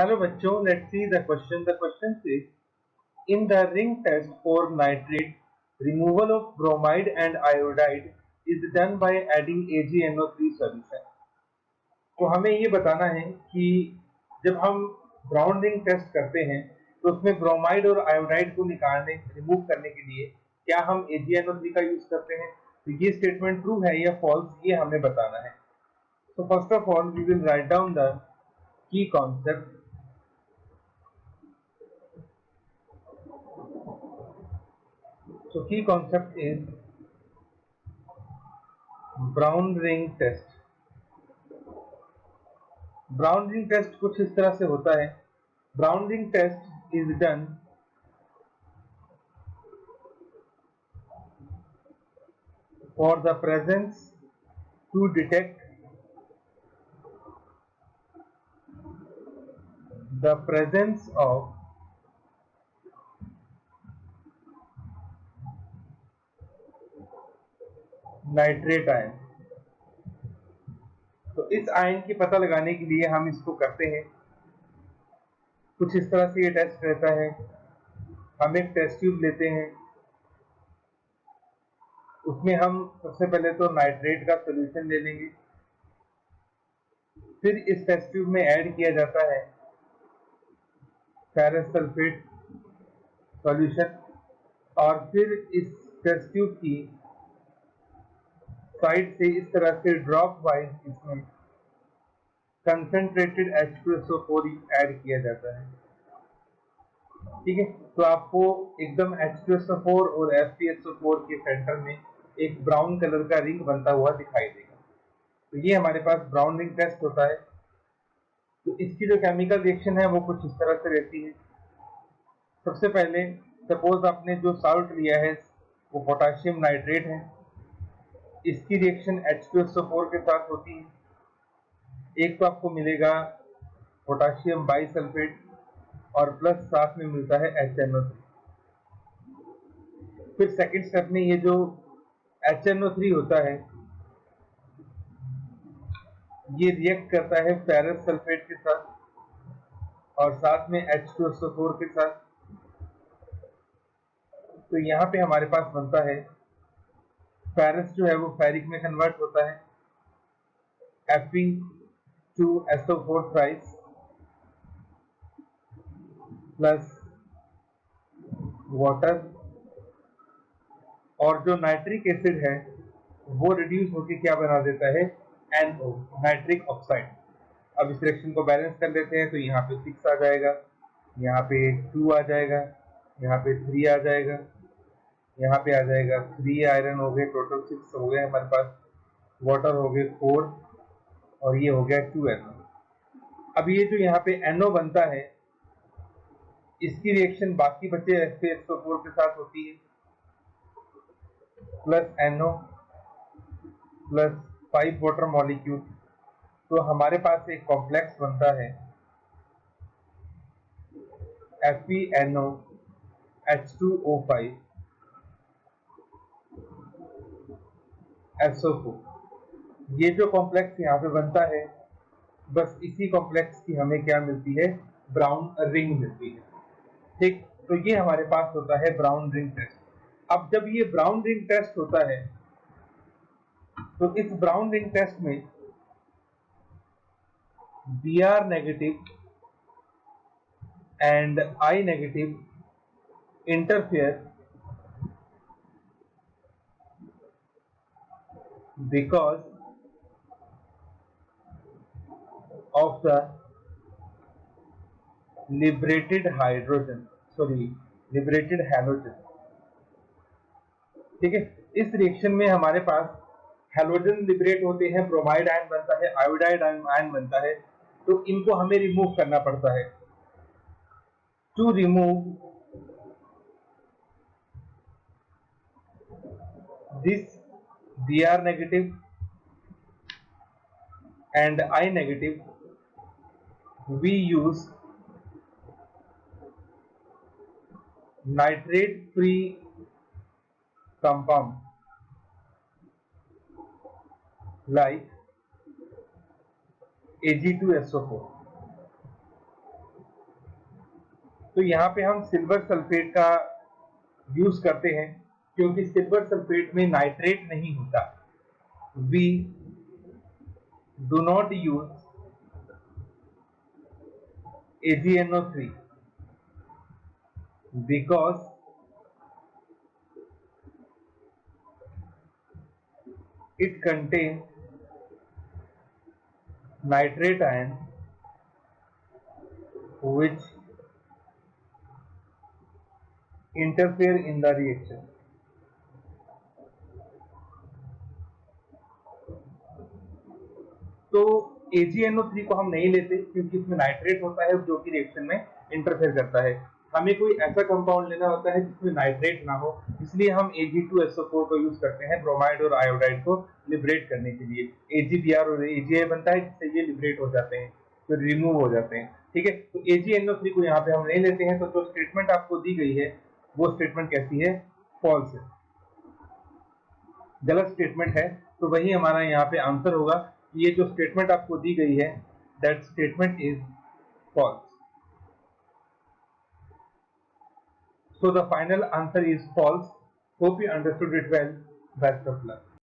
Hello बच्चों, let's see the question. The question says, in the ring test for nitrate, removal of bromide and iodide is done by adding AgNO3 solution. तो हमें ये बताना है कि जब हम ब्राउन रिंग टेस्ट करते हैं तो उसमें ब्रोमाइड और आयोडाइड को रिमूव करने के लिए क्या हम AgNO3 का यूज करते हैं। तो ये स्टेटमेंट ट्रू है या फॉल्स, ये हमें बताना है। तो first of all we will write down the key concept. So key concept is Brown ring test. Brown ring test कुछ इस तरह से होता है। Brown ring test is done for the presence to detect the presence of nitrate ion. तो इस ion की पता लगाने के लिए हम इसको करते हैं। कुछ इस तरह से ये टेस्ट रहता है। हम एक टेस्ट ट्यूब लेते हैं, उसमें हम सबसे पहले तो नाइट्रेट का सोल्यूशन ले लेंगे, फिर इस टेस्ट ट्यूब में ऐड किया जाता है फेरस सल्फेट सॉल्यूशन, और फिर इस टेस्ट ट्यूब की साइड से इस तरह से ड्रॉप वाइज इसमें कंसंट्रेटेड H2SO4 ऐड किया जाता है। ठीक है, तो आपको एकदम H2SO4 और FeSO4 के सेंटर में एक ब्राउन कलर का रिंग बनता हुआ दिखाई देगा। तो ये हमारे पास ब्राउन रिंग टेस्ट होता है। तो इसकी जो केमिकल रिएक्शन है वो कुछ इस तरह से रहती है। सबसे पहले सपोज आपने जो साल्ट लिया है वो पोटाशियम नाइट्रेट है, इसकी रिएक्शन H2SO4 के साथ होती है। एक तो आपको मिलेगा पोटाशियम बाइसल्फेट और प्लस साथ में मिलता है HNO3। फिर सेकंड स्टेप में ये जो HNO3 होता है ये रिएक्ट करता है फेरस सल्फेट के साथ और साथ में H2SO4 के साथ। तो यहाँ पे हमारे पास बनता है फेरस जो है वो फेरिक में कन्वर्ट होता है, Fe2SO4 थ्राइस प्लस वाटर, और जो नाइट्रिक एसिड है वो रिड्यूस होकर क्या बना देता है, NO नाइट्रिक ऑक्साइड। अब इस रिएक्शन को बैलेंस कर लेते हैं, तो यहाँ पे 6 आ जाएगा, यहाँ पे 2 आ जाएगा, यहाँ पे 3 आ जाएगा, यहाँ पे आ जाएगा 3 आयरन हो गए, टोटल 6 हो गए हमारे पास, वाटर हो गए 4 और ये हो गया 2NO। अब ये जो यहाँ पे NO बनता है इसकी रिएक्शन बाकी बचे FeSO4 के साथ होती है, plus NO plus 5 water molecule. तो हमारे पास एक कॉम्प्लेक्स बनता है FeNO H2O5 SO4। ये जो कॉम्प्लेक्स यहाँ पे बनता है, बस इसी कॉम्प्लेक्स की हमें क्या मिलती है, ब्राउन रिंग मिलती है। ठीक, तो ये हमारे पास होता है ब्राउन रिंग टेस्ट। अब जब ये ब्राउन रिंग टेस्ट होता है तो इस ब्राउन रिंग टेस्ट में Br negative and I negative interfere because of the liberated halogen। ठीक है, इस रिएक्शन में हमारे पास हैलोजन लिबरेट होते हैं, ब्रोमाइड आयन बनता है, आयोडाइड आयन बनता है। तो इनको हमें रिमूव करना पड़ता है। To remove this Br negative and I negative we use nitrate free compound like Ag2SO4। तो यहाँ पे हम सिल्वर सल्फेट का यूज करते हैं क्योंकि सिल्वर सल्फेट में नाइट्रेट नहीं होता। We do not use AgNO3 because it contains nitrate ion which interfere in the reaction। तो AgNO3 को हम नहीं लेते क्योंकि इसमें नाइट्रेट होता है जो कि रिएक्शन में इंटरफेयर करता है। हमें कोई ऐसा कंपाउंड लेना होता है जिसमें नाइट्रेट ना हो, इसलिए हम Ag2SO4 को यूज करते हैं ब्रोमाइड और आयोडाइड को लिबरेट करने के लिए। AgBr और AgI बनता है जिससे ये लिबरेट हो जाते हैं, तो रिमूव हो जाते हैं। ठीक है, तो AgNO3 को यहाँ पे हम नहीं लेते हैं। तो जो स्टेटमेंट आपको दी गई है वो स्टेटमेंट कैसी है? फॉल्स है, गलत स्टेटमेंट है। तो वही हमारा यहाँ पे आंसर होगा। ये जो स्टेटमेंट आपको दी गई है, that statement is false. So the final answer is false. Hope you understood it well. Best of luck.